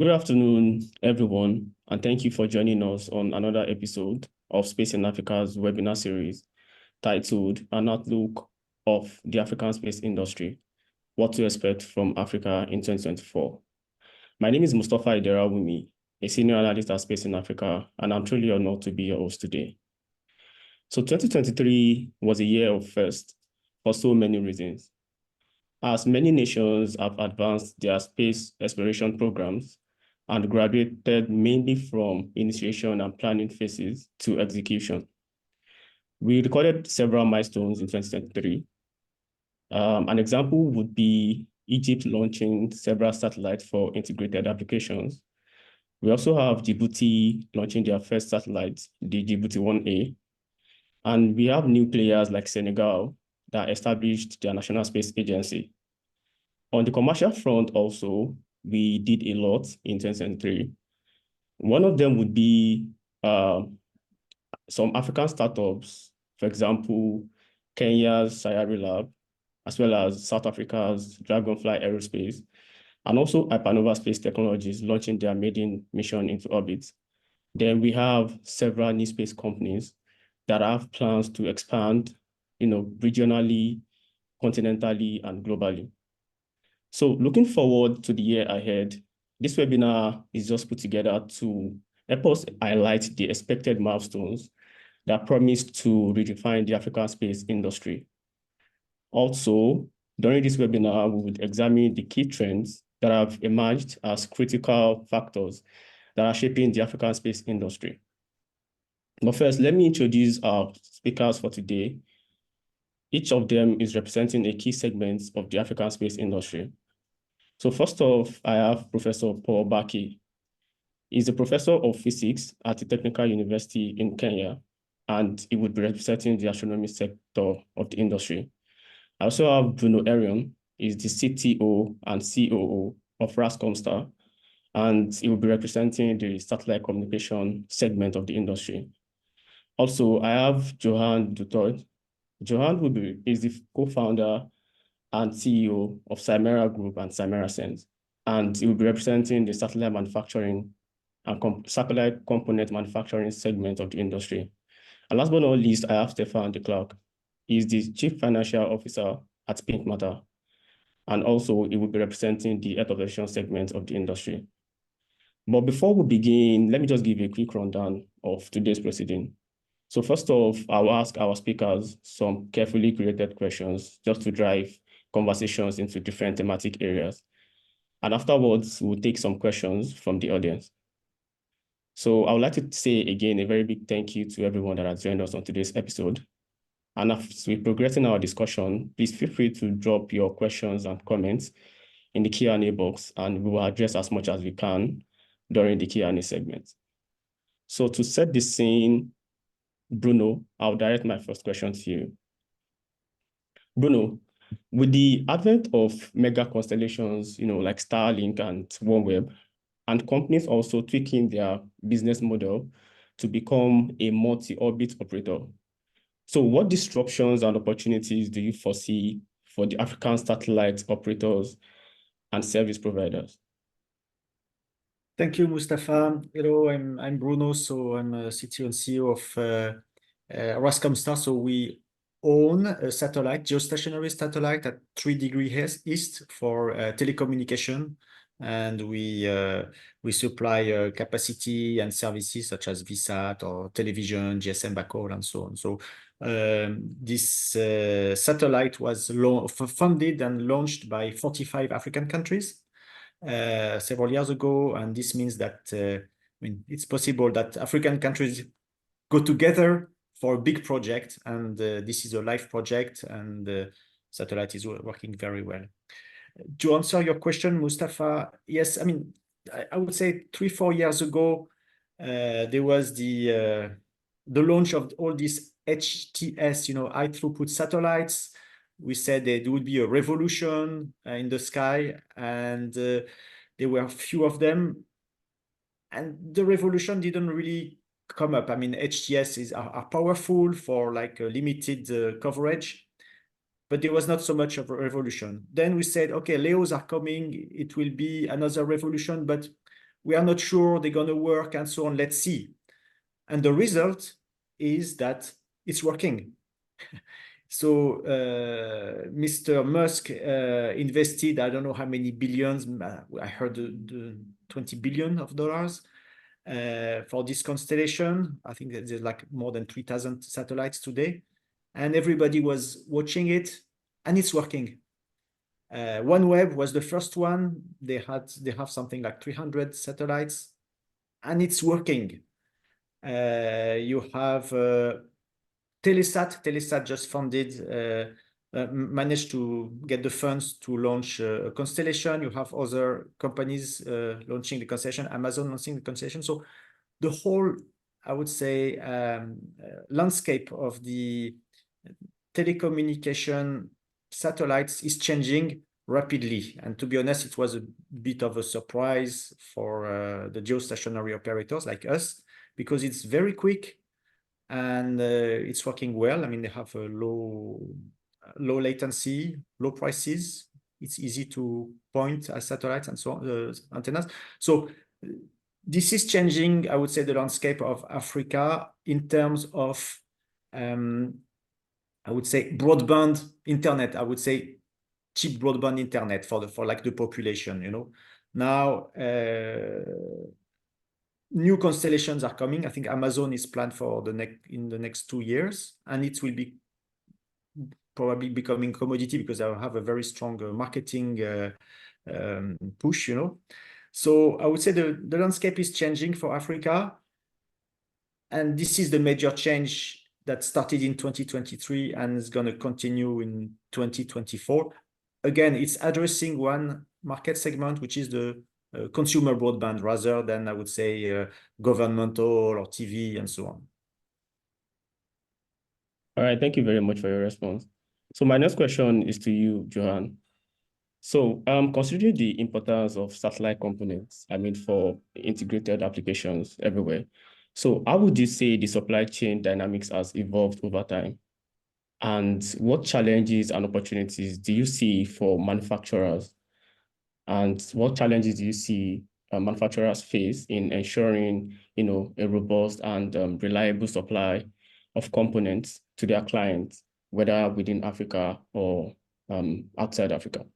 Good afternoon, everyone, and thank you for joining us on another episode of Space in Africa's webinar series titled An Outlook of the African Space Industry, What to Expect from Africa in 2024. My name is Mustafa Iderabumi, a senior analyst at Space in Africa, and I'm truly honored to be your host today. So 2023 was a year of first for so many reasons. As many nations have advanced their space exploration programs and graduated mainly from initiation and planning phases to execution. We recorded several milestones in 2023. An example would be Egypt launching several satellites for integrated applications. We also have Djibouti launching their first satellite, the Djibouti 1A. And we have new players like Senegal that established their National Space Agency. On the commercial front also, we did a lot in 2023. One of them would be some African startups, for example, Kenya's SIA Lab, as well as South Africa's Dragonfly Aerospace, and also Hypernova Space Technologies launching their maiden mission into orbit. Then we have several new space companies that have plans to expand, regionally, continentally, and globally. So looking forward to the year ahead, this webinar is just put together to help us highlight the expected milestones that promise to redefine the African space industry. Also, during this webinar, we will examine the key trends that have emerged as critical factors that are shaping the African space industry. But first, let me introduce our speakers for today. Each of them is representing a key segment of the African space industry. So first off, I have Professor Paul Baki. He's a professor of physics at the Technical University in Kenya, and he would be representing the astronomy sector of the industry. I also have Bruno Erion. He's the CTO and COO of Rascomstar, and he will be representing the satellite communication segment of the industry. Also, I have Johan Dutoit. Johan is the co-founder and CEO of Cimera Group and Cimera Sense, and he will be representing the satellite manufacturing and satellite component manufacturing segment of the industry. And last but not least, I have Stefan de Klerk. He's the Chief Financial Officer at Pink Matter, and also he will be representing the Earth observation segment of the industry. But before we begin, let me just give you a quick rundown of today's proceeding. So first off, I'll ask our speakers some carefully curated questions just to drive conversations into different thematic areas. And afterwards, we'll take some questions from the audience. So I would like to say again, a very big thank you to everyone that has joined us on today's episode. And as we progress in our discussion, please feel free to drop your questions and comments in the Q&A box, and we will address as much as we can during the Q&A segment. So to set the scene, Bruno, I'll direct my first question to you. Bruno, with the advent of mega constellations, like Starlink and OneWeb, and companies also tweaking their business model to become a multi-orbit operator, so what disruptions and opportunities do you foresee for the African satellite operators and service providers? Thank you, Mustafa. Hello, I'm Bruno, so I'm a CTO and CEO of Rascomstar. So we own a satellite, geostationary satellite at 3 degrees east for telecommunication, and we supply capacity and services such as VSAT or television, GSM backhaul, and so on. So this satellite was funded and launched by 45 African countries several years ago, and this means that it's possible that African countries go together for a big project, and this is a live project, and the satellite is working very well. To answer your question, Mustafa, yes, I would say 3-4 years ago, there was the launch of all these HTS, high throughput satellites. We said that there would be a revolution in the sky, and there were a few of them, and the revolution didn't really come up. HTS are powerful for like a limited coverage, but there was not so much of a revolution. Then we said, okay, LEOs are coming. It will be another revolution, but we are not sure they're going to work and so on. Let's see. And the result is that it's working. So Mr. Musk invested, I don't know how many billions, I heard the 20 billion of dollars for this constellation. I think that there's like more than 3,000 satellites today. And everybody was watching it, and it's working. OneWeb was the first one. They have something like 300 satellites, and it's working. You have Telesat. Telesat just managed to get the funds to launch a constellation. You have other companies launching the constellation, Amazon launching the constellation. So the whole, I would say, landscape of the telecommunication satellites is changing rapidly. And to be honest, it was a bit of a surprise for the geostationary operators like us, because it's very quick and it's working well. I mean, they have a low latency, low prices. It's easy to point at satellites and so on, antennas. So this is changing, I would say, the landscape of Africa in terms of, I would say, broadband internet. I would say cheap broadband internet for like the population. You know, now new constellations are coming. I think Amazon is planned for in the next 2 years, and it will be probably becoming commodity because they have a very strong marketing push. You know, so I would say the landscape is changing for Africa, and this is the major change that started in 2023 and is going to continue in 2024. Again, it's addressing one market segment, which is the consumer broadband, rather than, I would say, governmental or TV and so on. All right, thank you very much for your response. So my next question is to you, Johan. So considering the importance of satellite components, I mean, for integrated applications everywhere, so how would you say the supply chain dynamics has evolved over time? And what challenges and opportunities do you see for manufacturers? And what challenges do you see manufacturers face in ensuring, a robust and reliable supply of components to their clients, whether within Africa or outside Africa?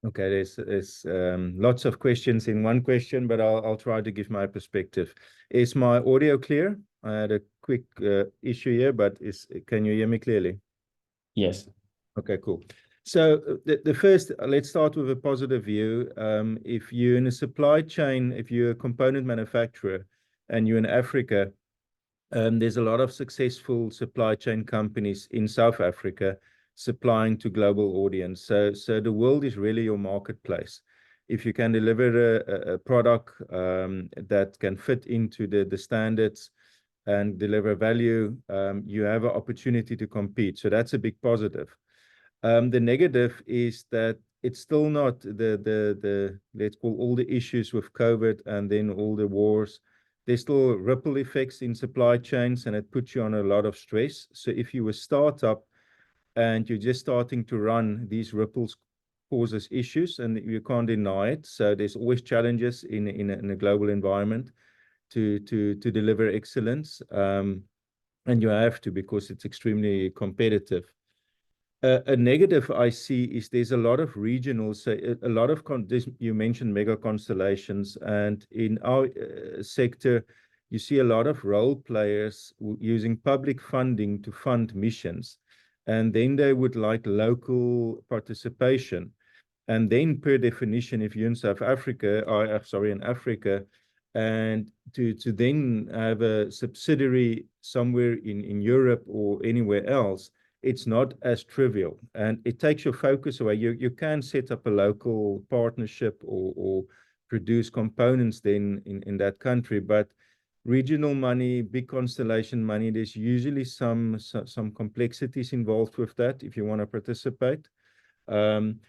Okay, there's lots of questions in one question, but I'll try to give my perspective. Is my audio clear? I had a quick issue here, but can you hear me clearly? Yes. Okay, cool. So the first, let's start with a positive view. If you're in a supply chain, if you're a component manufacturer and you're in Africa, there's a lot of successful supply chain companies in South Africa supplying to global audience. So the world is really your marketplace. If you can deliver a product that can fit into the standards and deliver value, you have an opportunity to compete. So that's a big positive. The negative is that it's still not the let's call all the issues with COVID and then all the wars. There's still ripple effects in supply chains, and it puts you on a lot of stress. So if you were a startup and you're just starting to run, these ripples causes issues, and you can't deny it. So there's always challenges in a global environment to deliver excellence, and you have to, because it's extremely competitive. A negative I see is there's a lot of regional, so a lot of, you mentioned mega constellations, and in our sector, you see a lot of role players using public funding to fund missions. And then they would like local participation. And then per definition, if you're in South Africa, or sorry, in Africa, and to then have a subsidiary somewhere in Europe or anywhere else, it's not as trivial, and it takes your focus away. You can set up a local partnership or produce components then in that country, but regional money, big constellation money, there's usually some complexities involved with that if you want to participate. And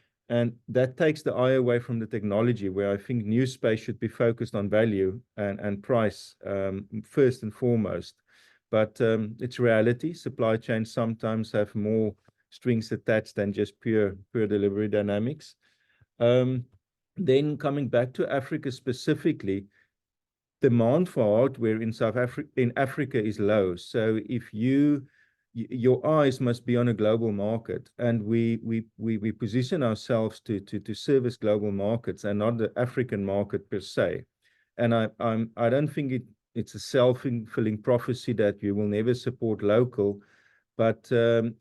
that takes the eye away from the technology, where I think new space should be focused on value and price first and foremost. But it's reality. Supply chains sometimes have more strings attached than just pure delivery dynamics. Then coming back to Africa specifically, demand for hardware in Africa is low. So if your eyes must be on a global market, and we position ourselves to service global markets and not the African market per se. And I don't think it's a self-fulfilling prophecy that we will never support local, but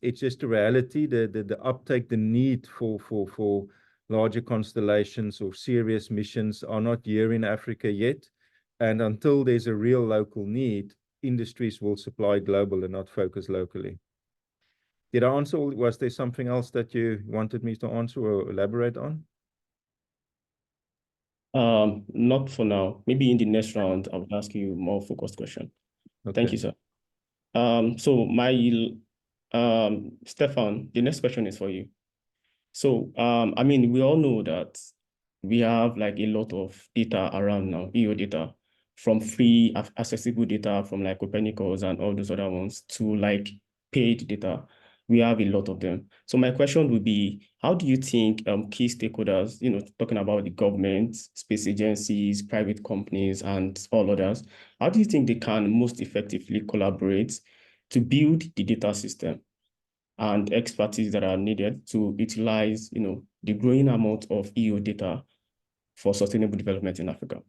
it's just a reality. The uptake, the need for larger constellations or serious missions are not here in Africa yet. And until there's a real local need, industries will supply global and not focus locally. Did I answer? Was there something else that you wanted me to answer or elaborate on? Not for now. Maybe in the next round, I will ask you more focused question. Okay. Thank you, sir. So Stefan, the next question is for you. So, I mean, we all know that we have like a lot of data around now, EO data, from free accessible data from like Copernicus and all those other ones to like paid data. We have a lot of them. So my question would be, how do you think key stakeholders, talking about the government, space agencies, private companies, and all others, how do you think they can most effectively collaborate to build the data system and expertise that are needed to utilize, the growing amount of EO data for sustainable development in Africa?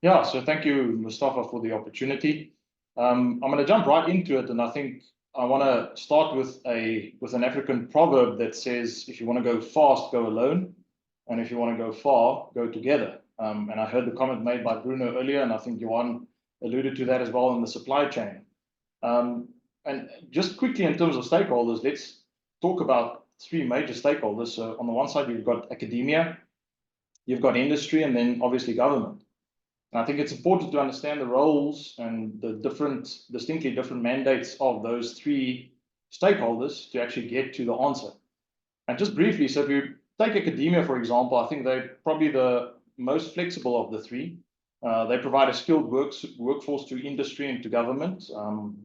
Yeah, so thank you, Mustafa, for the opportunity. I'm going to jump right into it, and I think I want to start with an African proverb that says, if you want to go fast, go alone, and if you want to go far, go together. And I heard the comment made by Bruno earlier, and I think Johan alluded to that as well in the supply chain. And just quickly in terms of stakeholders, let's talk about three major stakeholders. So on the one side, you've got academia, you've got industry, and then obviously government. And I think it's important to understand the roles and the distinctly different mandates of those three stakeholders to actually get to the answer. And just briefly, so if you take academia, for example, I think they're probably the most flexible of the three. They provide a skilled workforce to industry and to government.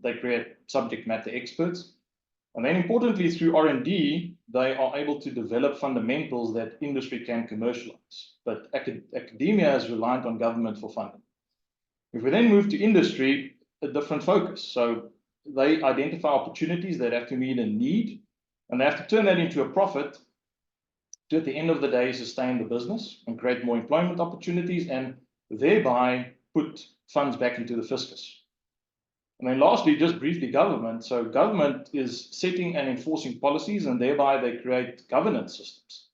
They create subject matter experts. And then importantly, through R&D, they are able to develop fundamentals that industry can commercialize. But academia is reliant on government for funding. If we then move to industry, a different focus. So they identify opportunities that have to meet a need, and they have to turn that into a profit to, at the end of the day, sustain the business and create more employment opportunities and thereby put funds back into the fiscus. And then lastly, just briefly, government. So government is setting and enforcing policies, and thereby they create governance systems.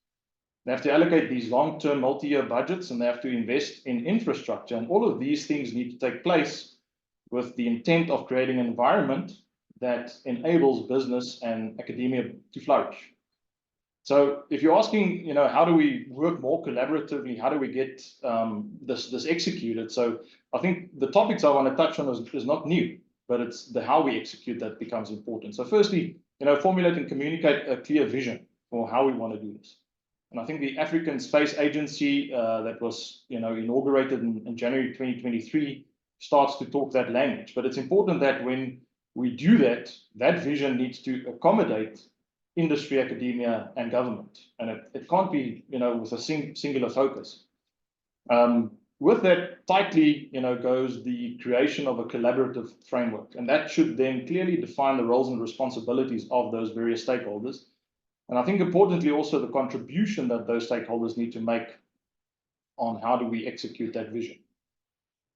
They have to allocate these long-term multi-year budgets, and they have to invest in infrastructure. And all of these things need to take place with the intent of creating an environment that enables business and academia to flourish. So if you're asking, how do we work more collaboratively? How do we get this executed? So I think the topics I want to touch on is not new, but it's the how we execute that becomes important. So firstly, formulate and communicate a clear vision for how we want to do this. And I think the African Space Agency that was inaugurated in January 2023 starts to talk that language. But it's important that when we do that, that vision needs to accommodate industry, academia, and government. And it can't be with a singular focus. With that tightly goes the creation of a collaborative framework. And that should then clearly define the roles and responsibilities of those various stakeholders. And I think importantly also the contribution that those stakeholders need to make on how do we execute that vision.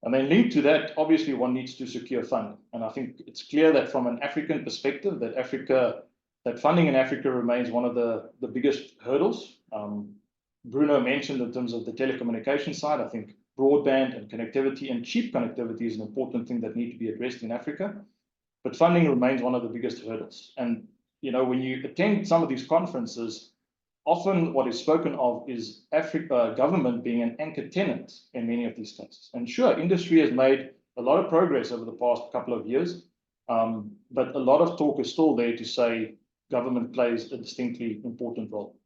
And then linked to that, obviously one needs to secure funding. And I think it's clear that from an African perspective, that funding in Africa remains one of the biggest hurdles. Bruno mentioned in terms of the telecommunication side, I think broadband and connectivity and cheap connectivity is an important thing that need to be addressed in Africa. But funding remains one of the biggest hurdles. And when you attend some of these conferences, often what is spoken of is Africa government being an anchor tenant in many of these cases. And sure, industry has made a lot of progress over the past couple of years, but a lot of talk is still there to say government plays a distinctly important role.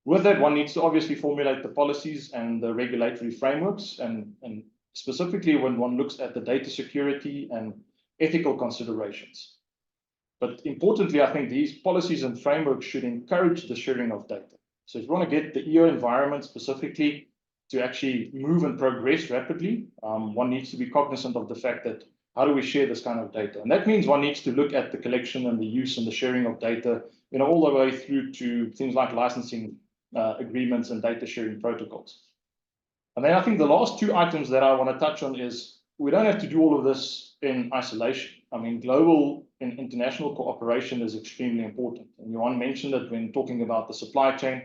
With that, one needs to obviously formulate the policies and the regulatory frameworks, and specifically when one looks at the data security and ethical considerations. But importantly, I think these policies and frameworks should encourage the sharing of data. So if you want to get the EO environment specifically to actually move and progress rapidly, one needs to be cognizant of the fact that how do we share this kind of data? And that means one needs to look at the collection and the use and the sharing of data, all the way through to things like licensing agreements and data sharing protocols. And then I think the last two items that I want to touch on is we don't have to do all of this in isolation. I mean, global and international cooperation is extremely important. And Johan mentioned it when talking about the supply chain,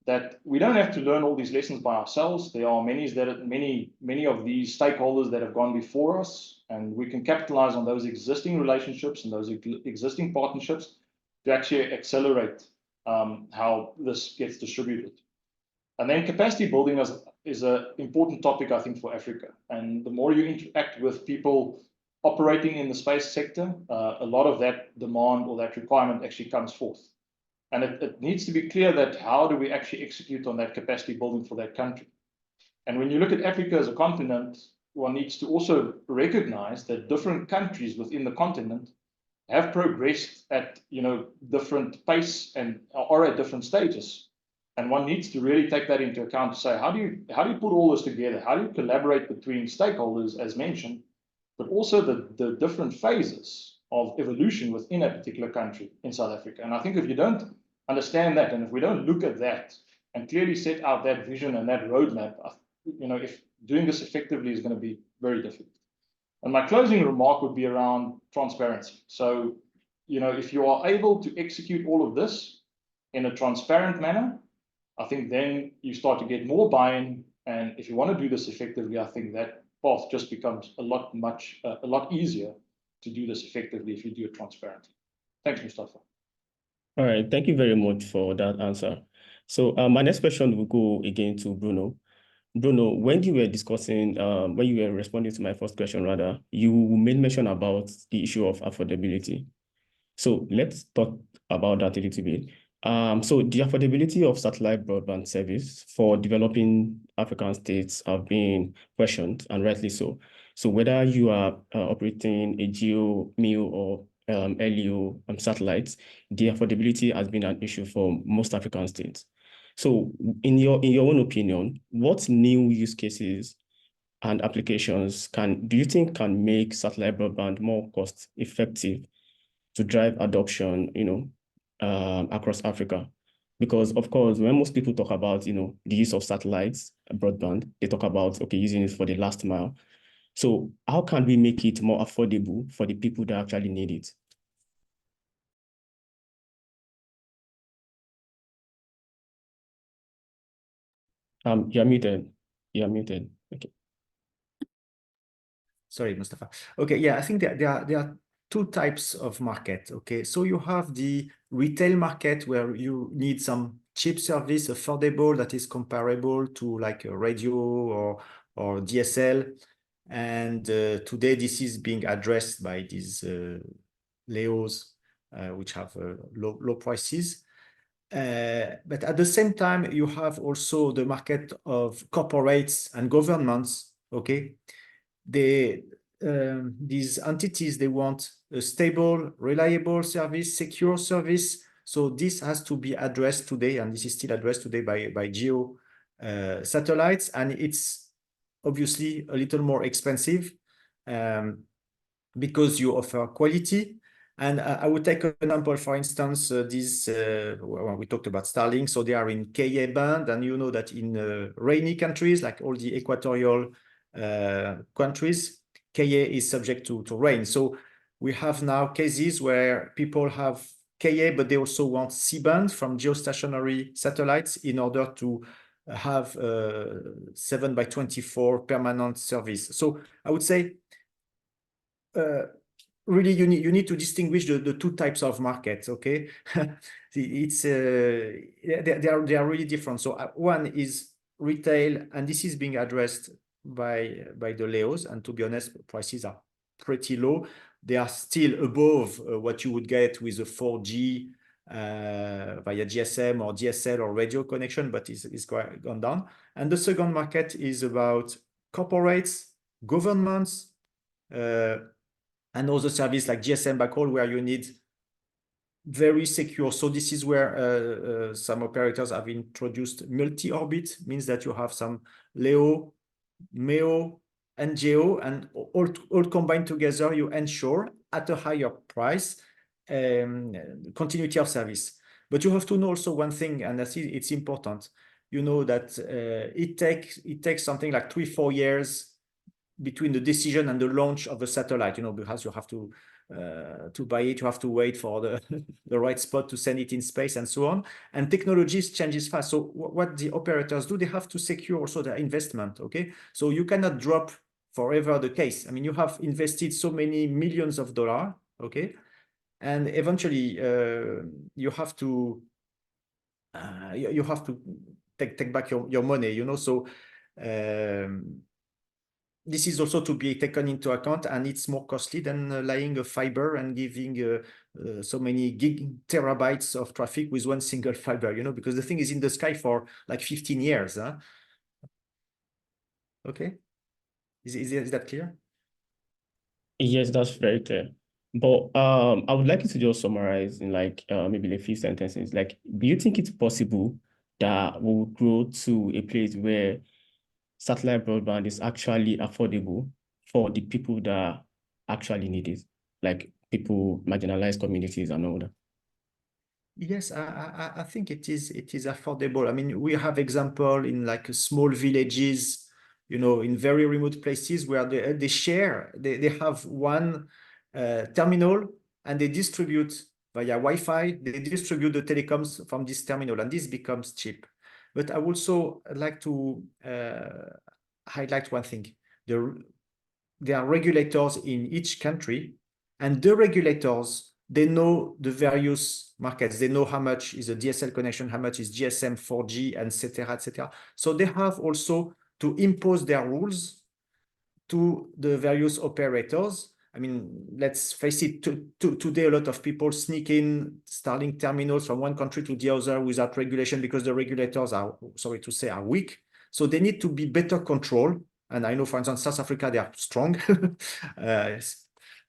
that we don't have to learn all these lessons by ourselves. There are many of these stakeholders that have gone before us, and we can capitalize on those existing relationships and those existing partnerships to actually accelerate how this gets distributed. And then capacity building is an important topic, I think, for Africa. And the more you interact with people operating in the space sector, a lot of that demand or that requirement actually comes forth. And it needs to be clear that how do we actually execute on that capacity building for that country? And when you look at Africa as a continent, one needs to also recognize that different countries within the continent have progressed at different pace and are at different stages. And one needs to really take that into account to say, how do you put all this together? How do you collaborate between stakeholders, as mentioned, but also the different phases of evolution within a particular country in South Africa? And I think if you don't understand that, and if we don't look at that and clearly set out that vision and that roadmap, if doing this effectively is going to be very difficult. And my closing remark would be around transparency. So, if you are able to execute all of this in a transparent manner, I think then you start to get more buy-in. And if you want to do this effectively, I think that path just becomes a lot easier to do this effectively if you do it transparently. Thanks, Mustafa. All right, thank you very much for that answer. So my next question will go again to Bruno. Bruno, when you were discussing, when you were responding to my first question, rather, you made mention about the issue of affordability. So let's talk about that a little bit. So the affordability of satellite broadband service for developing African states have been questioned, and rightly so. So whether you are operating a GEO, MEO, or LEO satellites, the affordability has been an issue for most African states. So in your own opinion, what new use cases and applications do you think can make satellite broadband more cost effective to drive adoption, across Africa? Because of course, when most people talk about, the use of satellites, broadband, they talk about, okay, using it for the last mile. So how can we make it more affordable for the people that actually need it? You're muted. You're muted. Okay. Sorry, Mustafa. Okay, yeah, I think there are two types of market. Okay, so you have the retail market where you need some cheap service, affordable, that is comparable to like a radio or DSL. And today this is being addressed by these LEOs, which have low prices. But at the same time, you have also the market of corporates and governments. Okay, these entities, they want a stable, reliable service, secure service. So this has to be addressed today, and this is still addressed today by GEO satellites, and it's obviously a little more expensive because you offer quality. And I would take an example, for instance, we talked about Starlink, so they are in Ka band, and you know that in rainy countries, like all the equatorial countries, Ka is subject to rain. So we have now cases where people have Ka, but they also want C-band from geostationary satellites in order to have 7x24 permanent service. So I would say, really, you need to distinguish the two types of markets. Okay, it's they are really different. So one is retail, and this is being addressed by the LEOs. And to be honest, prices are pretty low. They are still above what you would get with a 4G via GSM or DSL or radio connection, but it's gone down. And the second market is about corporates, governments, and other service like GSM backhaul, where you need very secure. So this is where some operators have introduced multi-orbit, means that you have some LEO, MEO, and GEO, and all combined together, you ensure at a higher price continuity of service. But you have to know also one thing, and it's important. You know that it takes something like 3-4 years between the decision and the launch of the satellite, you know, because you have to buy it, you have to wait for the, the right spot to send it in space and so on. And technologies changes fast. So what the operators do, they have to secure also their investment, okay? So you cannot drop forever the case. I mean, you have invested so many millions of dollars, okay? And eventually you have to take back your money, you know? So this is also to be taken into account, and it's more costly than laying a fiber and giving so many terabytes of traffic with one single fiber, you know, because the thing is in the sky for like 15 years. Huh? Okay, is that clear? Yes, that's very clear. But I would like you to just summarize in like maybe a few sentences. Like, do you think it's possible that we'll grow to a place where satellite broadband is actually affordable for the people that actually need it, like people, marginalized communities and all that? Yes, I think it is affordable. I mean, we have example in like small villages, you know, in very remote places where they have one terminal, and they distribute via Wi-Fi, they distribute the telecoms from this terminal, and this becomes cheap. But I also like to highlight one thing. There are regulators in each country, and the regulators, they know the various markets. They know how much is a DSL connection, how much is GSM, 4G, and etc., etc. So they have also to impose their rules to the various operators. I mean, let's face it, today a lot of people sneak in Starlink terminals from one country to the other without regulation, because the regulators are, sorry to say, are weak. So they need to be better controlled. And I know, for instance, South Africa, they are strong.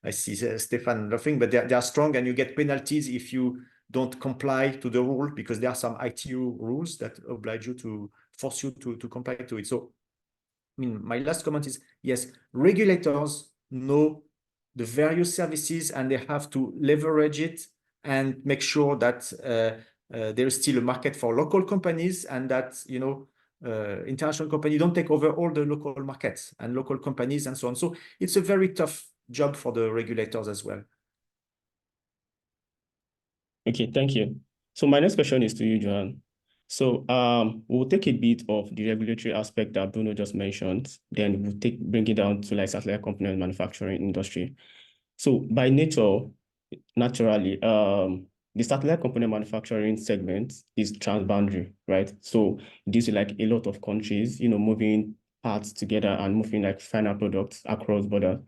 I see Stefan laughing, but they are strong, and you get penalties if you don't comply to the rule, because there are some ITU rules that oblige you to force you to comply to it. So, I mean, my last comment is, yes, regulators know the various services, and they have to leverage it and make sure that there is still a market for local companies, and that, you know, international companies don't take over all the local markets and local companies and so on. So it's a very tough job for the regulators as well. Okay, thank you. So my next question is to you, Johan. So we'll take a bit of the regulatory aspect that Bruno just mentioned, then we'll bring it down to like satellite component manufacturing industry. So by nature, naturally, the satellite component manufacturing segment is transboundary, right? So this is like a lot of countries, you know, moving parts together and moving like final products across borders.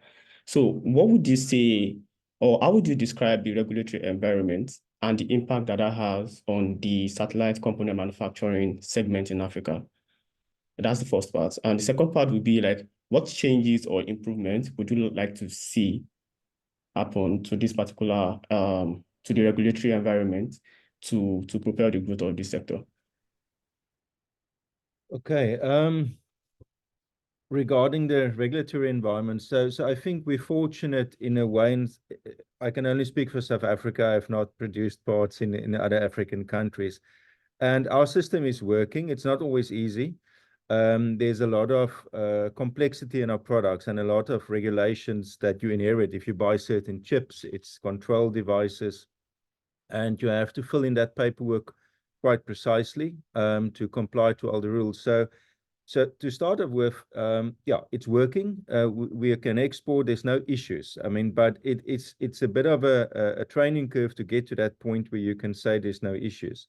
So what would you say, or how would you describe the regulatory environment and the impact that that has on the satellite component manufacturing segment in Africa? That's the first part. And the second part would be like, what changes or improvements would you like to see happen to this particular, to the regulatory environment to propel the growth of this sector? Okay. Regarding the regulatory environment, so I think we're fortunate in a way, and I can only speak for South Africa. I've not produced parts in other African countries, and our system is working. It's not always easy. There's a lot of complexity in our products and a lot of regulations that you inherit. If you buy certain chips, it's control devices, and you have to fill in that paperwork quite precisely to comply to all the rules. So to start off with, yeah, it's working. We can export. There's no issues. I mean, but it's a bit of a training curve to get to that point where you can say there's no issues.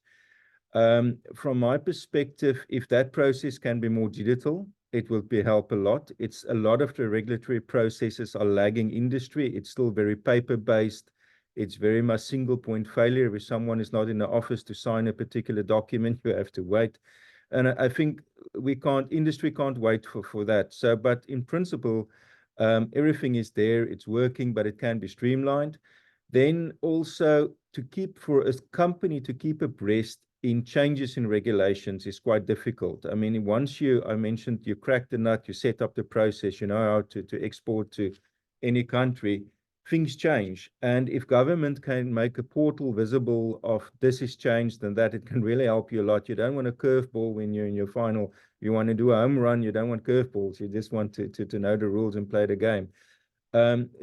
From my perspective, if that process can be more digital, it will help a lot. It's a lot of the regulatory processes are lagging industry. It's still very paper-based. It's very much single point failure. If someone is not in the office to sign a particular document, you have to wait. And I think industry can't wait for that. So, but in principle, everything is there, it's working, but it can be streamlined. Then also, for a company to keep abreast in changes in regulations is quite difficult. I mean, once I mentioned you crack the nut, you set up the process, you know how to export to any country, things change. And if government can make a portal visible of this is changed, then that it can really help you a lot. You don't want a curveball when you're in your final. You want to do a home run, you don't want curveballs. You just want to know the rules and play the game.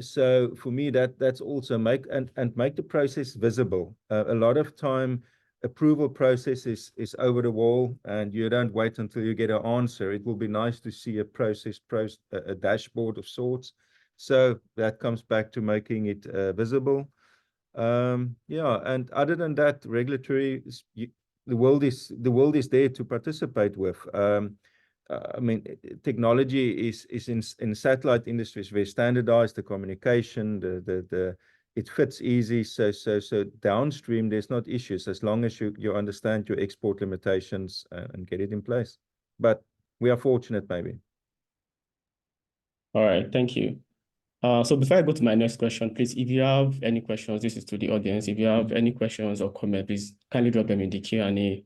So for me, that's also make the process visible. A lot of time, approval process is over the wall, and you don't wait until you get an answer. It will be nice to see a a dashboard of sorts. So that comes back to making it visible. Yeah, and other than that, regulatory, the world is there to participate with. I mean, technology is in satellite industry is very standardized. The communication, it fits easy. So downstream, there's not issues as long as you understand your export limitations and get it in place. But we are fortunate, maybe. All right, thank you. So before I go to my next question, please, if you have any questions, this is to the audience. If you have any questions or comments, please kindly drop them in the Q&A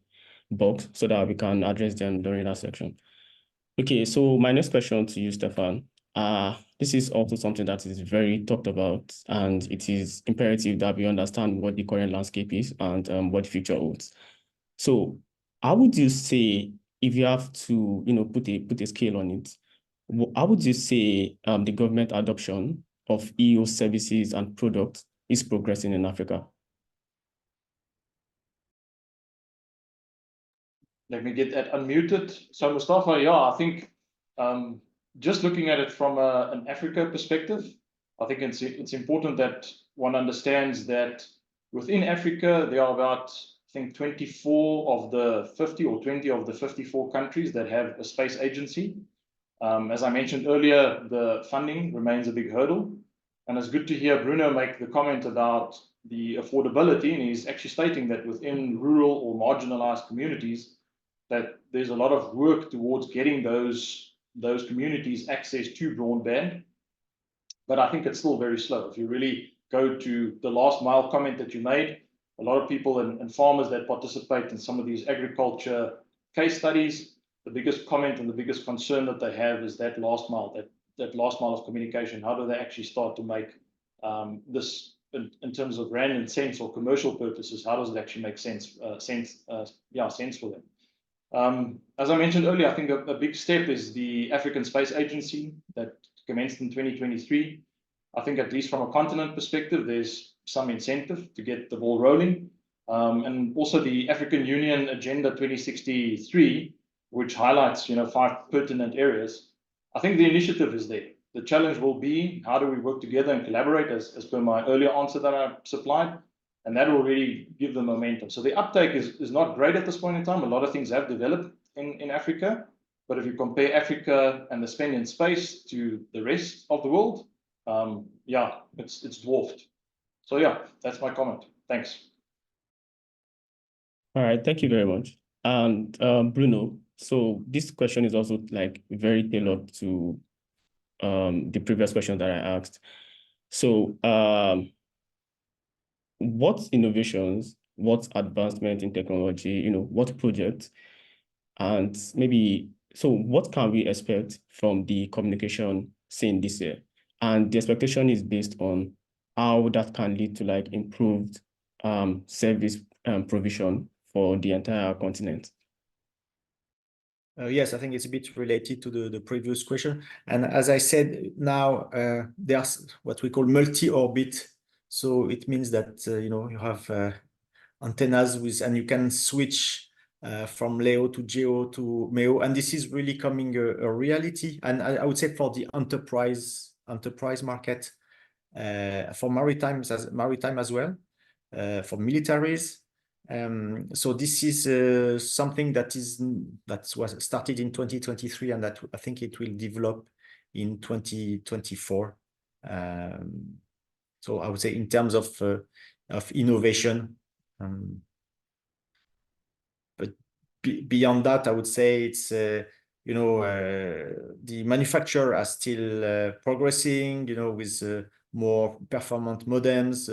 box so that we can address them during that section. Okay, so my next question to you, Stefan. This is also something that is very talked about, and it is imperative that we understand what the current landscape is and what the future holds. So how would you say, if you have to, put a scale on it, how would you say the government adoption of EU services and products is progressing in Africa? Let me get that unmuted. So Mustafa, yeah, I think just looking at it from an Africa perspective, I think it's important that one understands that within Africa, there are about, I think, 24 of the 50 or 20 of the 54 countries that have a space agency. As I mentioned earlier, the funding remains a big hurdle. And it's good to hear Bruno make the comment about the affordability, and he's actually stating that within rural or marginalized communities, that there's a lot of work towards getting those communities access to broadband. But I think it's still very slow. If you really go to the last mile comment that you made, a lot of people and farmers that participate in some of these agriculture case studies, the biggest comment and the biggest concern that they have is that last mile, that last mile of communication. How do they actually start to make this in terms of rand and cents or commercial purposes? How does it actually make sense for them? As I mentioned earlier, I think a big step is the African Space Agency that commenced in 2023. I think at least from a continent perspective, there's some incentive to get the ball rolling. And also the African Union Agenda 2063, which highlights 5 pertinent areas. I think the initiative is there. The challenge will be, how do we work together and collaborate, as per my earlier answer that I supplied, and that will really give the momentum. So the uptake is not great at this point in time. A lot of things have developed in Africa, but if you compare Africa and the spend in space to the rest of the world, yeah, it's dwarfed. So yeah, that's my comment. Thanks. All right, thank you very much. And Bruno, so this question is also like very tailored to the previous question that I asked. So what innovations, what advancement in technology, what projects, and maybe, so what can we expect from the communication scene this year? And the expectation is based on how that can lead to like improved service provision for the entire continent. Yes, I think it's a bit related to the previous question. And as I said, now there's what we call multi-orbit. So it means that, you have antennas and you can switch from LEO to GEO to MEO. And this is really coming a reality. And I would say for the enterprise market, for maritime as well, for militaries. So this is something that was started in 2023, and that I think it will develop in 2024. So I would say in terms of innovation, but beyond that, I would say it's the manufacturer are still progressing, with more performant modems.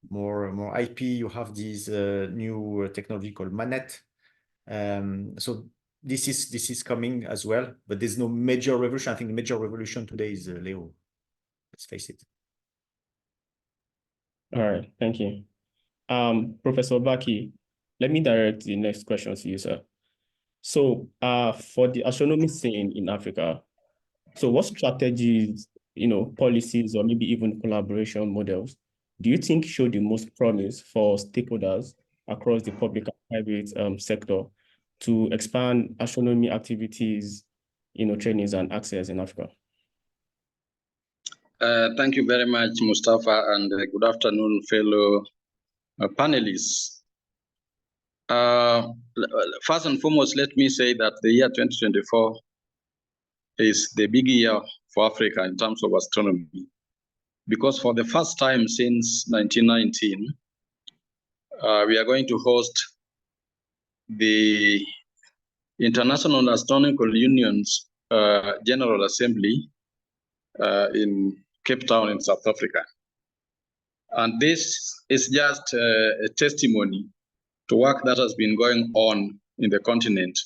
more IP. You have this new technology called Manet. So this is coming as well, but there's no major revolution. I think the major revolution today is Leo. Let's face it. All right, thank you. Professor Baki, let me direct the next question to you, sir. So for the astronomy scene in Africa, so what strategies, policies, or maybe even collaboration models do you think show the most promise for stakeholders across the public and private sector to expand astronomy activities, trainings and access in Africa? Thank you very much, Mustafa, and good afternoon, fellow panelists. First and foremost, let me say that the year 2024 is the big year for Africa in terms of astronomy, because for the first time since 1919, we are going to host the International Astronomical Union's General Assembly in Cape Town in South Africa. And this is just a testimony to work that has been going on in the continent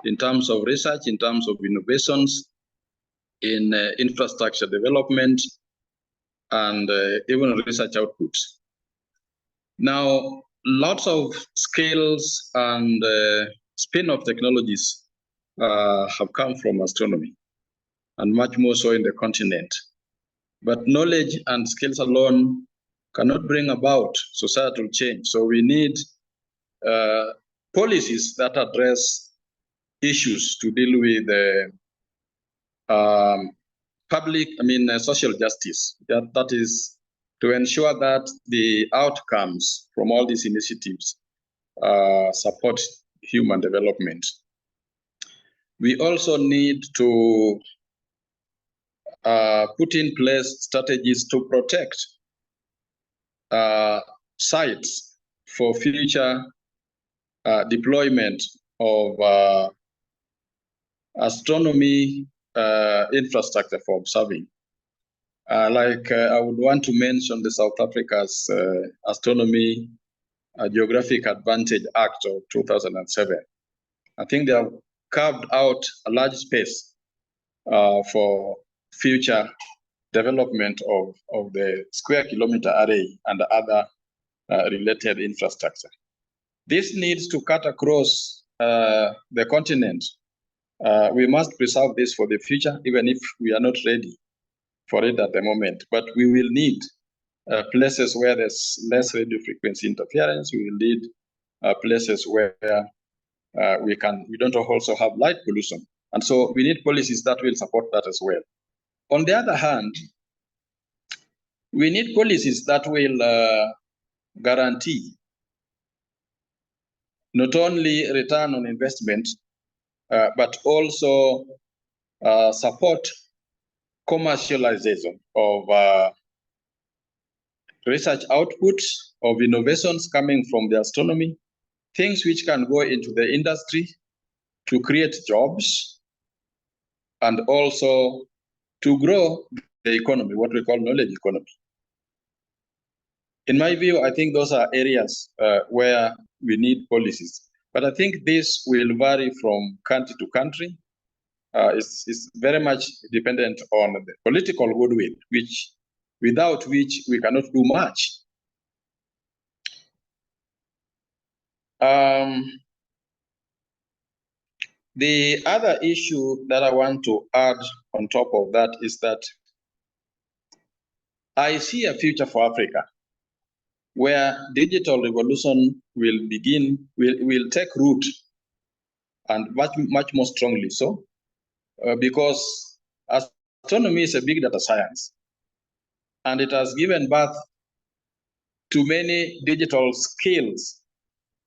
in terms of research, in terms of innovations, in infrastructure development, and even research outputs. Now, lots of skills and spin-off technologies have come from astronomy, and much more so in the continent. But knowledge and skills alone cannot bring about societal change. So we need policies that address issues to deal with social justice. That is to ensure that the outcomes from all these initiatives support human development. We also need to put in place strategies to protect sites for future deployment of astronomy infrastructure for observing. I would want to mention the South Africa's Astronomy Geographic Advantage Act of 2007. I think they have carved out a large space for future development of the square kilometer array and other related infrastructure. This needs to cut across the continent. We must preserve this for the future, even if we are not ready for it at the moment. But we will need places where there's less radio frequency interference. We will need places where we don't also have light pollution. And so we need policies that will support that as well. On the other hand, we need policies that will guarantee not only return on investment, but also support commercialization of research outputs, of innovations coming from the astronomy, things which can go into the industry to create jobs, and also to grow the economy, what we call knowledge economy. In my view, I think those are areas where we need policies. But I think this will vary from country to country. It's very much dependent on the political goodwill, without which we cannot do much. The other issue that I want to add on top of that is that I see a future for Africa where digital revolution will take root, and much more strongly so, because astronomy is a big data science, and it has given birth to many digital skills,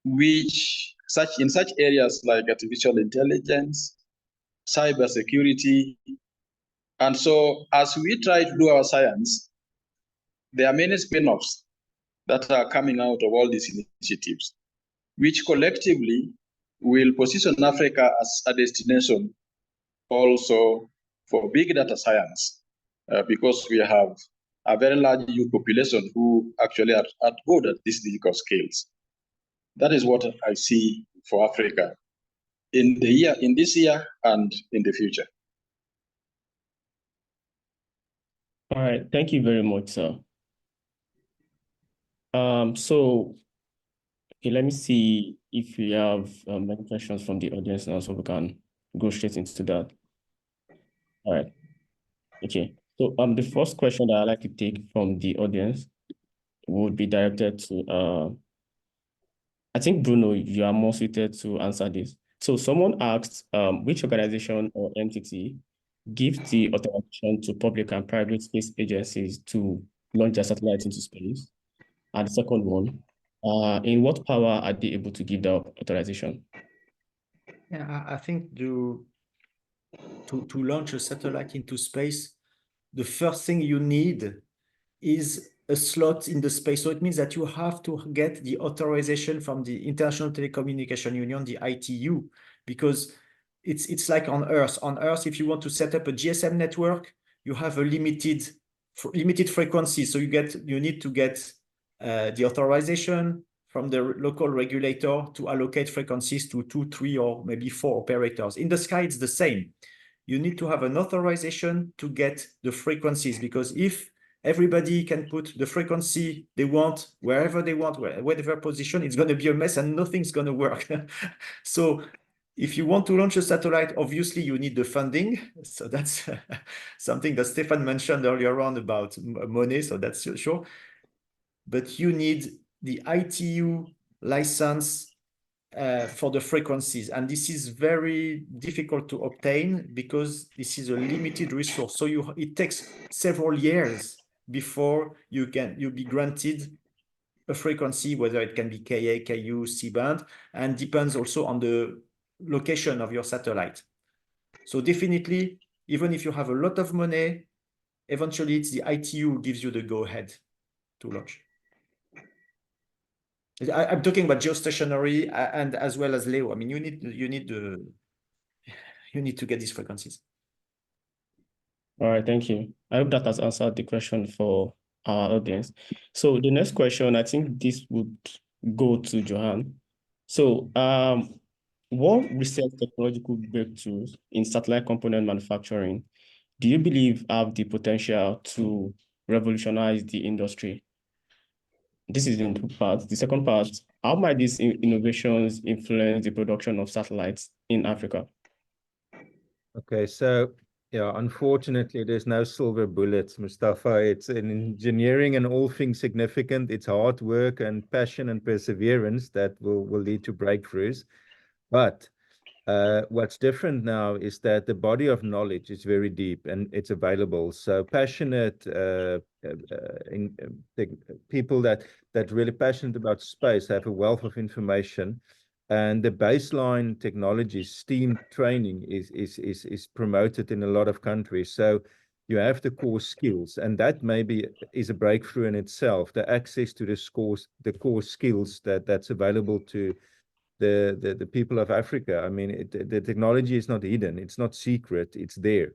which in such areas like artificial intelligence, cybersecurity. And so as we try to do our science, there are many spin-offs that are coming out of all these initiatives, which collectively will position Africa as a destination also for big data science, because we have a very large youth population who actually are good at these digital skills. That is what I see for Africa in this year and in the future. All right, thank you very much, sir. So okay, let me see if we have many questions from the audience now, so we can go straight into that. All right. Okay. So the first question that I'd like to take from the audience would be directed to I think Bruno, you are more suited to answer this. So someone asked which organization or entity gives the authorization to public and private space agencies to launch their satellites into space? And the second one, in what power are they able to give the authorization? Yeah, I think to launch a satellite into space, the first thing you need is a slot in the space. So it means that you have to get the authorization from the International Telecommunication Union, the ITU, because it's like on Earth. On Earth, if you want to set up a GSM network, you have a limited frequency. So you need to get the authorization from the local regulator to allocate frequencies to 2, 3, or maybe 4 operators. In the sky, it's the same. You need to have an authorization to get the frequencies, because if everybody can put the frequency they want wherever they want, whatever position, it's going to be a mess and nothing's going to work. So if you want to launch a satellite, obviously you need the funding. So that's something that Stefan mentioned earlier on about money. So that's sure. But you need the ITU license for the frequencies. And this is very difficult to obtain because this is a limited resource. So it takes several years before you be granted a frequency, whether it can be Ka, Ku, C-band, and depends also on the location of your satellite. So definitely, even if you have a lot of money, eventually it's the ITU gives you the go-ahead to launch. I'm talking about geostationary and as well as LEO. I mean, you need to get these frequencies. All right, thank you. I hope that has answered the question for our audience. So the next question, I think this would go to Johan. So what recent technological breakthroughs in satellite component manufacturing do you believe have the potential to revolutionize the industry? This is in 2 parts. The second part, how might these innovations influence the production of satellites in Africa? Okay, so yeah, unfortunately, there's no silver bullets, Mustafa. It's in engineering and all things significant. It's hard work and passion and perseverance that will lead to breakthroughs. But what's different now is that the body of knowledge is very deep and it's available. So passionate people that really passionate about space have a wealth of information. And the baseline technology, STEAM training, is promoted in a lot of countries. So you have the core skills, and that maybe is a breakthrough in itself. The access to the core skills that's available to the people of Africa. I mean, the technology is not hidden; it's not secret; it's there.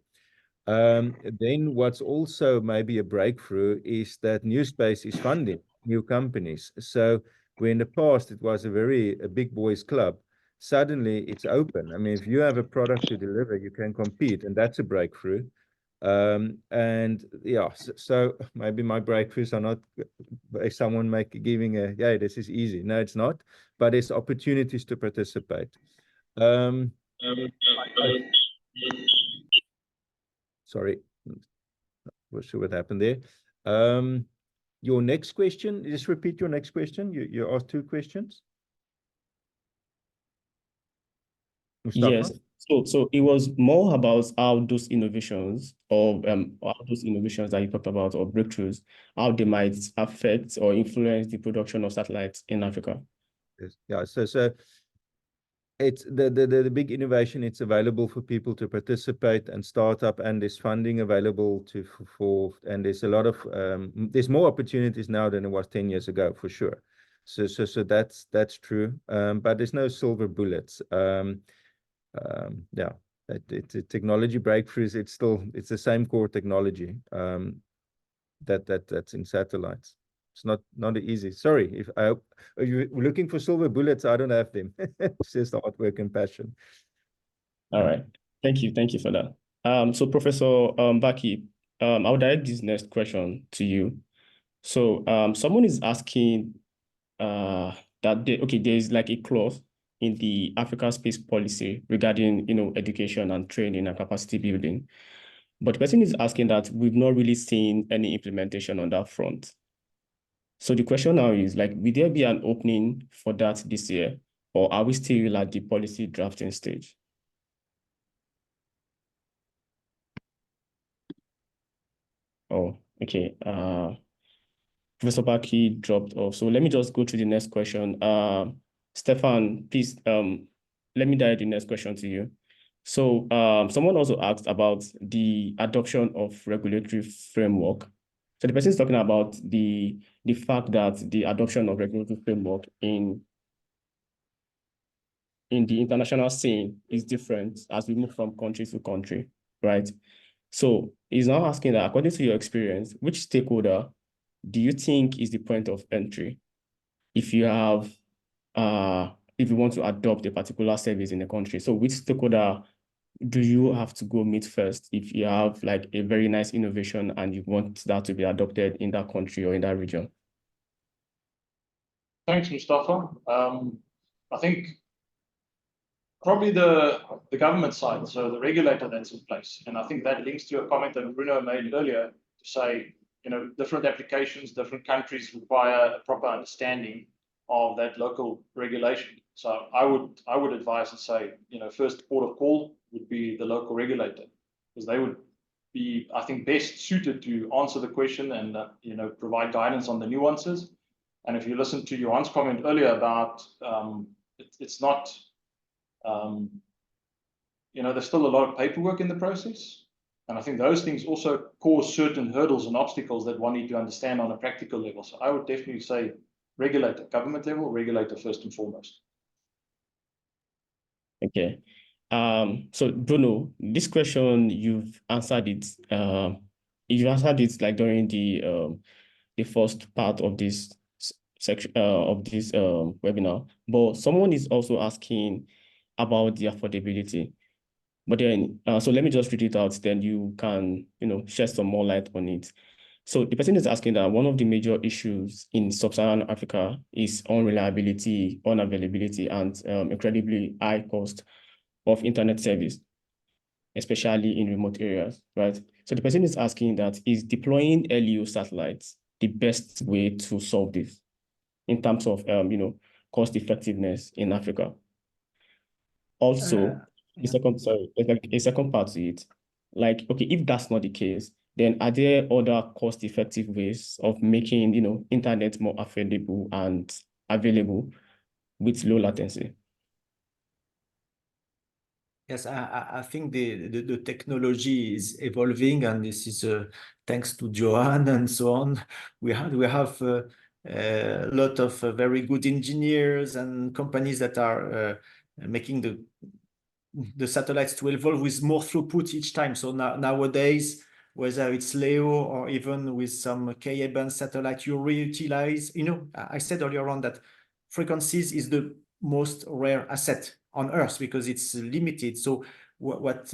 Then what's also maybe a breakthrough is that new space is funding new companies. So where in the past it was a big boys club, suddenly it's open. I mean, if you have a product to deliver, you can compete, and that's a breakthrough. And yeah, so maybe my breakthroughs are not someone giving yeah, this is easy. No, it's not, but it's opportunities to participate. Sorry, not sure what happened there. Your next question, just repeat your next question. You asked 2 questions. Mustafa? Yes. So it was more about how those innovations that you talked about, or breakthroughs, how they might affect or influence the production of satellites in Africa. Yes. Yeah. So it's the big innovation. It's available for people to participate and start up, and there's funding available and there's a lot of there's more opportunities now than it was 10 years ago, for sure. So that's true. But there's no silver bullets. Yeah, the technology breakthroughs, it's the same core technology. that's in satellites. It's not easy. Sorry, if you're looking for silver bullets, I don't have them. It's just hard work and passion. All right. Thank you for that. So Professor Baki, I'll direct this next question to you. So someone is asking that there's like a clause in the Africa space policy regarding education and training and capacity building. But the person is asking that we've not really seen any implementation on that front. So the question now is like, will there be an opening for that this year, or are we still at the policy drafting stage? Oh, okay. Professor Baki dropped off. So let me just go to the next question. Stefan, please, let me direct the next question to you. So someone also asked about the adoption of regulatory framework. So the person is talking about the fact that the adoption of regulatory framework in the international scene is different as we move from country to country, right? So he's now asking that, according to your experience, which stakeholder do you think is the point of entry if you have if you want to adopt a particular service in a country? So which stakeholder do you have to go meet first if you have like a very nice innovation and you want that to be adopted in that country or in that region? Thanks, Mustafa. I think probably the government side, so the regulator that's in place. And I think that links to a comment that Bruno made earlier to say, different applications, different countries require a proper understanding of that local regulation. So I would advise and say, first port of call would be the local regulator, because they would be, I think, best suited to answer the question and provide guidance on the nuances. And if you listen to Johan's comment earlier about it's not, there's still a lot of paperwork in the process. And I think those things also cause certain hurdles and obstacles that one need to understand on a practical level. So I would definitely say regulator, government level, regulator first and foremost. Okay. So Bruno, this question, you've answered it. You answered it like during the first part of this section of this webinar. But someone is also asking about the affordability. But then, so let me just read it out. Then you can, shed some more light on it. So the person is asking that one of the major issues in sub-Saharan Africa is unreliability, unavailability, and incredibly high cost of internet service, especially in remote areas, right? So the person is asking that, is deploying LEO satellites the best way to solve this in terms of, cost effectiveness in Africa? Also, a second part to it, like, okay, if that's not the case, then are there other cost-effective ways of making, internet more affordable and available with low latency? Yes, I think the technology is evolving, and this is thanks to Johan and so on. We have a lot of very good engineers and companies that are making the satellites to evolve with more throughput each time. So nowadays, whether it's LEO or even with some Ka-band satellite, you reutilize. I said earlier on that frequencies is the most rare asset on Earth because it's limited. So what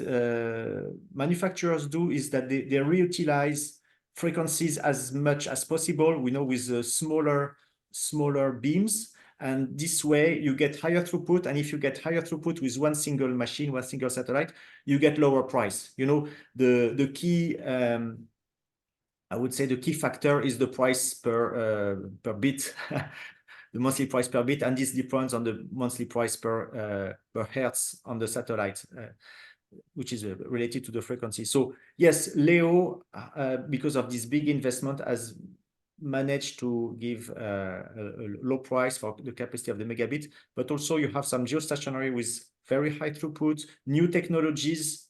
manufacturers do is that they reutilize frequencies as much as possible. We know with smaller beams. And this way you get higher throughput. And if you get higher throughput with one single machine, one single satellite, you get lower price. The key, I would say the key factor is the price per bit, the monthly price per bit. And this depends on the monthly price per hertz on the satellite, which is related to the frequency. So yes, LEO, because of this big investment, has managed to give a low price for the capacity of the megabit, but also you have some geostationary with very high throughput, new technologies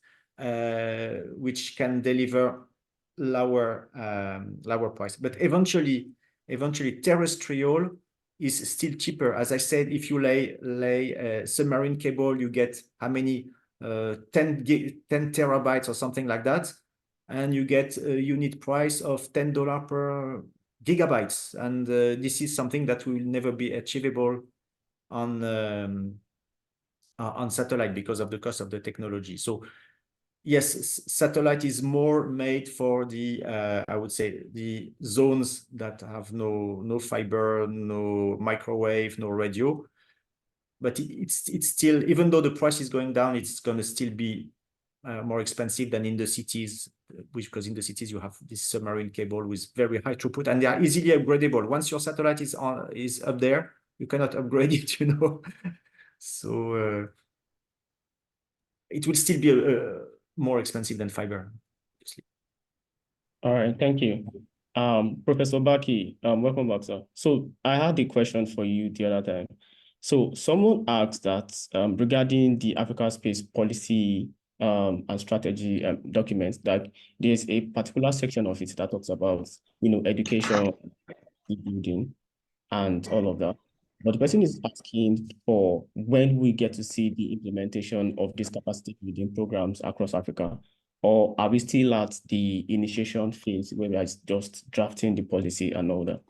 which can deliver lower price. But eventually terrestrial is still cheaper. As I said, if you lay a submarine cable, you get how many 10 terabytes or something like that. and you get a unit price of $10 per gigabytes. And this is something that will never be achievable on satellite because of the cost of the technology. So yes, satellite is more made for the I would say the zones that have no fiber, no microwave, no radio. But it's still, even though the price is going down, it's going to still be more expensive than in the cities, because in the cities you have this submarine cable with very high throughput, and they are easily upgradable. Once your satellite is up there, you cannot upgrade it, you know. So it will still be more expensive than fiber, obviously. All right, thank you. Professor Baki, welcome back, sir. So I had a question for you the other time. So someone asked that regarding the Africa Space Policy and Strategy document, that there's a particular section of it that talks about, education, building, and all of that. But the person is asking for when we get to see the implementation of these capacity building programs across Africa, or are we still at the initiation phase where we are just drafting the policy and all that?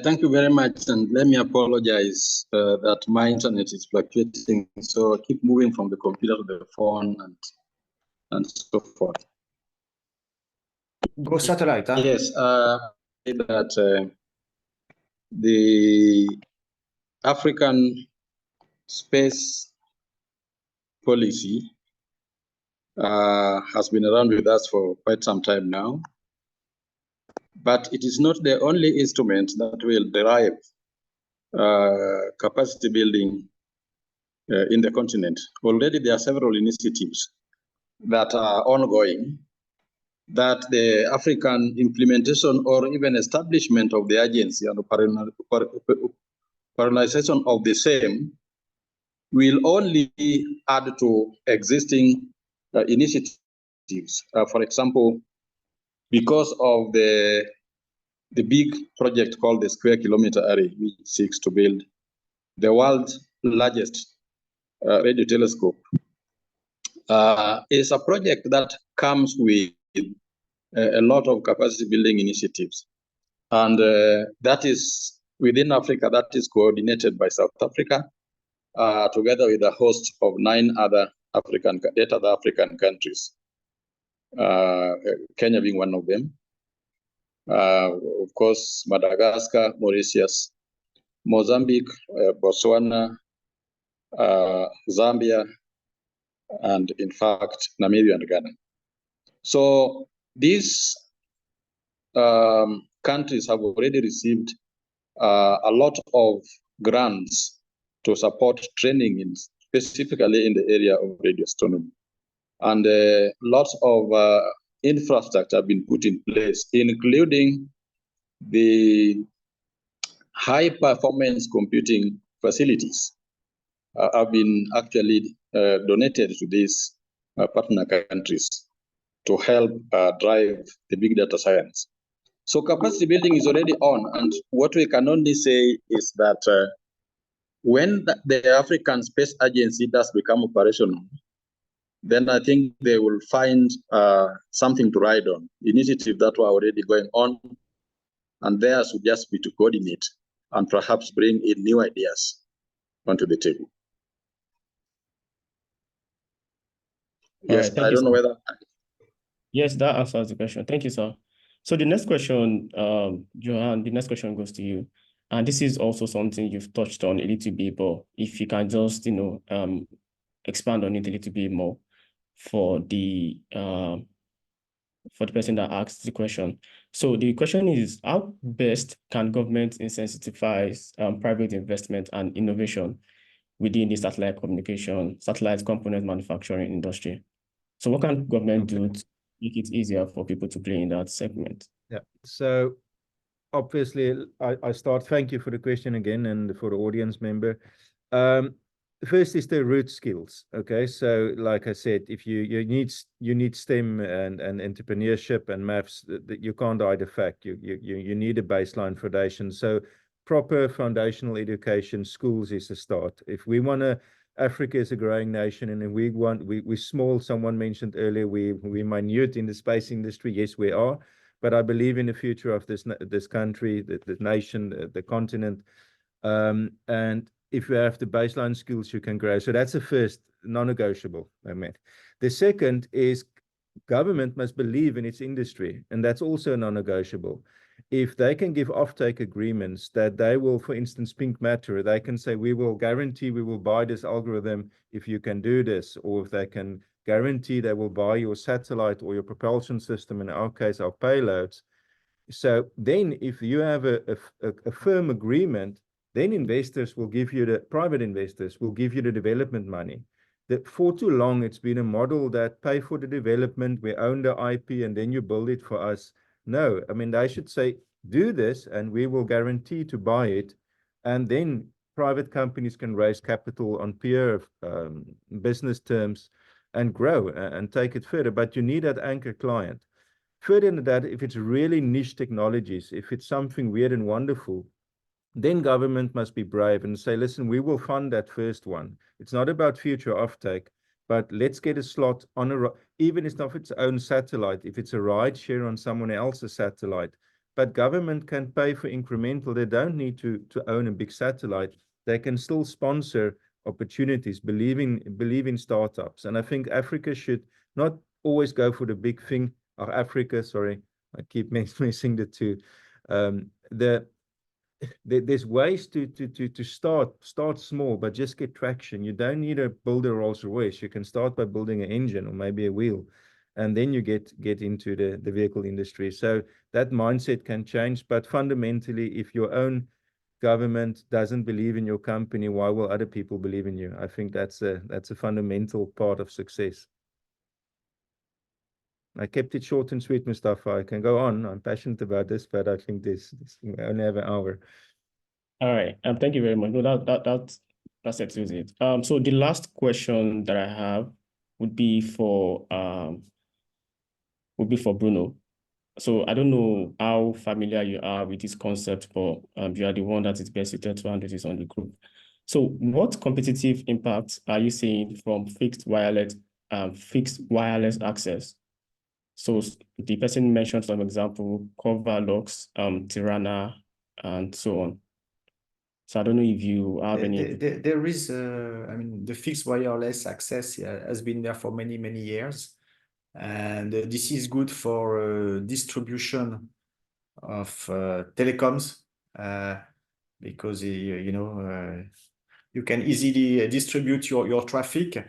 Thank you very much, and let me apologize that my internet is fluctuating, so I keep moving from the computer to the phone and so forth. Go satellite, huh? Yes, that the African space policy has been around with us for quite some time now, but it is not the only instrument that will derive capacity building in the continent. Already there are several initiatives that are ongoing, that the African implementation or even establishment of the agency and operationalization of the same will only add to existing initiatives. For example, because of the big project called the Square Kilometer Array, which seeks to build the world's largest radio telescope, is a project that comes with a lot of capacity building initiatives. And that is within Africa, that is coordinated by South Africa, together with a host of 8 other African countries, Kenya being one of them. Of course, Madagascar, Mauritius, Mozambique, Botswana, Zambia, and in fact, Namibia and Ghana. So these countries have already received a lot of grants to support training, specifically in the area of radio astronomy. And lots of infrastructure have been put in place, including the high performance computing facilities have been actually donated to these partner countries to help drive the big data science. So capacity building is already on, and what we can only say is that when the African Space Agency does become operational, then I think they will find something to ride on, initiatives that were already going on, and theirs would just be to coordinate and perhaps bring in new ideas onto the table. Yes, I don't know whether. Yes, that answers the question. Thank you, sir. So the next question, Johan, the next question goes to you. And this is also something you've touched on a little bit, but if you can just, expand on it a little bit more for the person that asked the question. So the question is, how best can government incentivize private investment and innovation within the satellite communication, satellite component manufacturing industry? So what can government do to make it easier for people to play in that segment? Yeah. So obviously, I start. Thank you for the question again, and for the audience member. First is the root skills. Okay, so like I said, if you need STEM and entrepreneurship and maths, that you can't hide the fact you need a baseline foundation. So proper foundational education, schools is the start. If we want to Africa is a growing nation, and we're small. Someone mentioned earlier we're minute in the space industry. Yes, we are, but I believe in the future of this country, the nation, the continent. And if you have the baseline skills, you can grow. So that's the first non-negotiable. I mean, the second is government must believe in its industry, and that's also non-negotiable. If they can give offtake agreements that they will, for instance, Pink Matter, they can say, we will guarantee we will buy this algorithm if you can do this, or if they can guarantee they will buy your satellite or your propulsion system, in our case, our payloads. So then if you have a firm agreement, then investors will give you private investors will give you the development money. That for too long, it's been a model that pay for the development, we own the IP, and then you build it for us. No, I mean, they should say, do this, and we will guarantee to buy it. And then private companies can raise capital on peer business terms and grow and take it further. But you need that anchor client. Further than that, if it's really niche technologies, if it's something weird and wonderful, then government must be brave and say, listen, we will fund that first one. It's not about future offtake, but let's get a slot on even if it's its own satellite, if it's a ride share on someone else's satellite. But government can pay for incremental. They don't need to own a big satellite. They can still sponsor opportunities, believe in startups. And I think Africa should not always go for the big thing. Or Africa, sorry, I keep missing the two. There's ways to start small, but just get traction. You don't need to build a Rolls Royce. You can start by building an engine or maybe a wheel, and then you get into the vehicle industry. So that mindset can change, but fundamentally, if your own government doesn't believe in your company, why will other people believe in you? I think that's a fundamental part of success. I kept it short and sweet, Mustafa. I can go on. I'm passionate about this, but I think we only have an hour. All right. Thank you very much. No, that settles it. So the last question that I have would be for Bruno. So I don't know how familiar you are with this concept, but you are the one that is best suited to handle this on the group. So what competitive impact are you seeing from fixed wireless access? So the person mentioned some example, cover locks, Tirana, and so on. So I don't know if you have any. There is, I mean, the fixed wireless access has been there for many, many years. And this is good for distribution of telecoms because, you can easily distribute your traffic.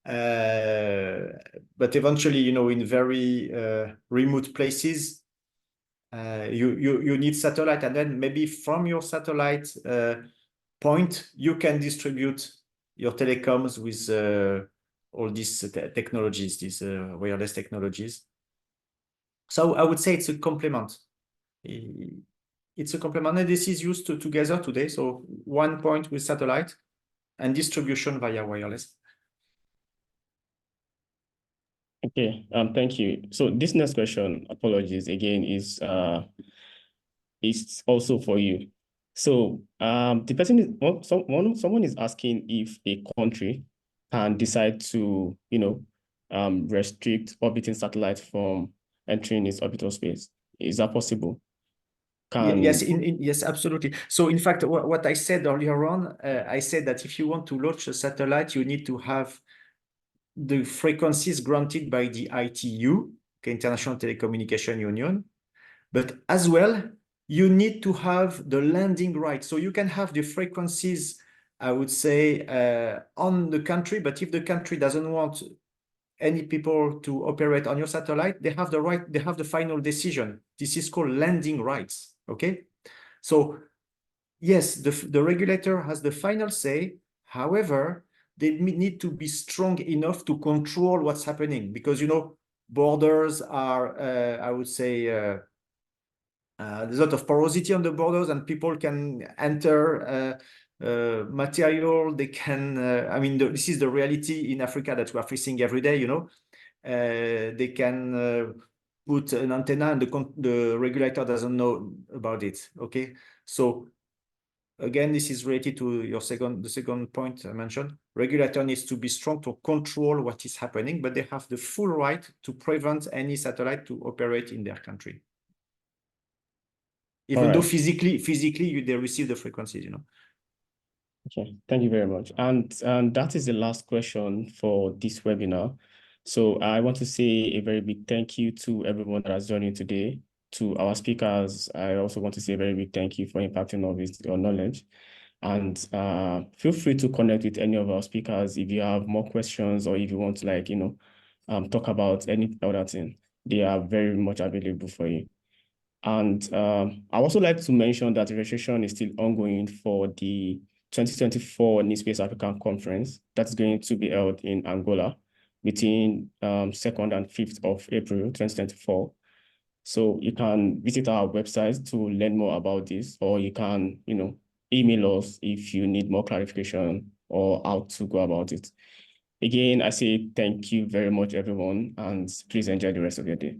But eventually, in very remote places, you need satellite, and then maybe from your satellite point, you can distribute your telecoms with all these technologies, these wireless technologies. So I would say it's a complement. It's a complement, and this is used together today. So one point with satellite and distribution via wireless. Okay, thank you. So this next question, apologies again, is also for you. So the person is someone is asking if a country can decide to restrict orbiting satellites from entering its orbital space. Is that possible? Yes, yes, absolutely. So in fact, what I said earlier on, I said that if you want to launch a satellite, you need to have the frequencies granted by the ITU, okay, International Telecommunication Union, but as well, you need to have the landing right. So you can have the frequencies, I would say, on the country, but if the country doesn't want any people to operate on your satellite, they have the right, they have the final decision. This is called landing rights, okay? So yes, the regulator has the final say. However, they need to be strong enough to control what's happening because, borders are, I would say, there's a lot of porosity on the borders and people can enter material. They can, this is the reality in Africa that we are facing every day, they can put an antenna and the regulator doesn't know about it, okay? So again, this is related to the second point I mentioned. regulator needs to be strong to control what is happening, but they have the full right to prevent any satellite to operate in their country. Even though physically they receive the frequencies, you know. Okay, thank you very much. And that is the last question for this webinar. So I want to say a very big thank you to everyone that has joined in today. To our speakers, I also want to say a very big thank you for impacting on with your knowledge. And feel free to connect with any of our speakers if you have more questions or if you want to, like, you know, talk about any other thing. They are very much available for you. And I also like to mention that registration is still ongoing for the 2024 NISpace African Conference that's going to be held in Angola between 2nd and 5th of April 2024. So you can visit our website to learn more about this, or you can, you know, email us if you need more clarification or how to go about it. Again, I say thank you very much, everyone, and please enjoy the rest of your day.